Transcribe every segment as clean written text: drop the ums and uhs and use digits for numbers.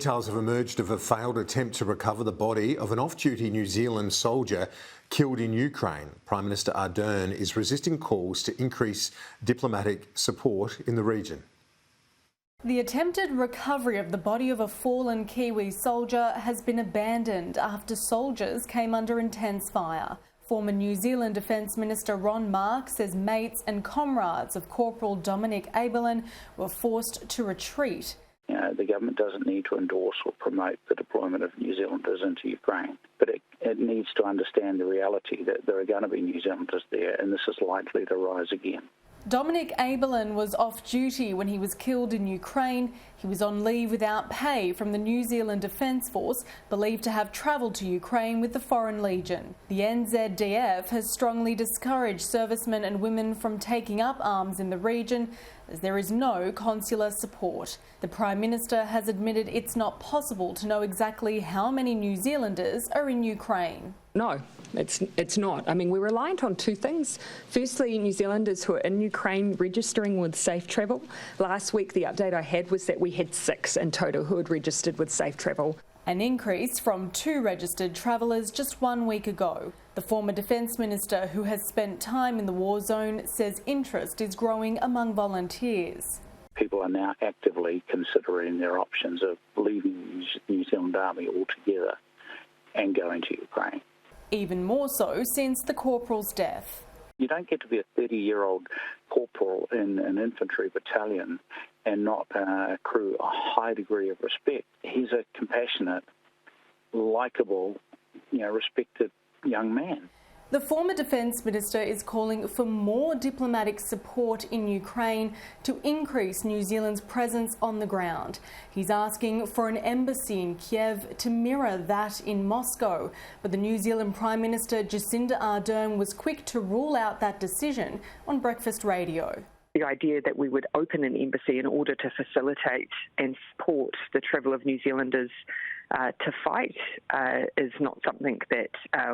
Details have emerged of a failed attempt to recover the body of an off-duty New Zealand soldier killed in Ukraine. Prime Minister Ardern is resisting calls to increase diplomatic support in the region. The attempted recovery of the body of a fallen Kiwi soldier has been abandoned after soldiers came under intense fire. Former New Zealand Defence Minister Ron Mark says mates and comrades of Corporal Dominic Ardern were forced to retreat. The government doesn't need to endorse or promote the deployment of New Zealanders into Ukraine, but it needs to understand the reality that there are going to be New Zealanders there, and this is likely to rise again. Dominic Ardern was off duty when he was killed in Ukraine. He was on leave without pay from the New Zealand Defence Force, believed to have travelled to Ukraine with the Foreign Legion. The NZDF has strongly discouraged servicemen and women from taking up arms in the region, as there is no consular support. The Prime Minister has admitted it's not possible to know exactly how many New Zealanders are in Ukraine. No, it's not. I mean, we're reliant on two things. Firstly, New Zealanders who are in Ukraine registering with Safe Travel. Last week, the update I had was that we had 6 in total who had registered with Safe Travel. An increase from 2 registered travellers just 1 week ago. The former Defence Minister, who has spent time in the war zone, says interest is growing among volunteers. People are now actively considering their options of leaving the New Zealand Army altogether and going to Ukraine. Even more so since the corporal's death. You don't get to be a 30-year-old corporal in an infantry battalion and not accrue a high degree of respect. He's a compassionate, likeable, respected young man. The former Defence Minister is calling for more diplomatic support in Ukraine to increase New Zealand's presence on the ground. He's asking for an embassy in Kiev to mirror that in Moscow. But the New Zealand Prime Minister Jacinda Ardern was quick to rule out that decision on Breakfast Radio. The idea that we would open an embassy in order to facilitate and support the travel of New Zealanders to fight is not something that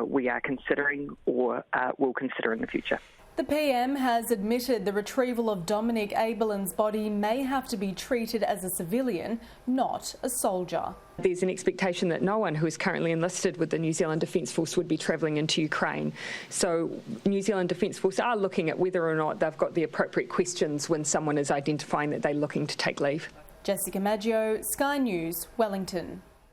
we are considering or will consider in the future. The PM has admitted the retrieval of Dominic Ardern's body may have to be treated as a civilian, not a soldier. There's an expectation that no one who is currently enlisted with the New Zealand Defence Force would be travelling into Ukraine. So New Zealand Defence Force are looking at whether or not they've got the appropriate questions when someone is identifying that they're looking to take leave. Jessica Maggio, Sky News, Wellington.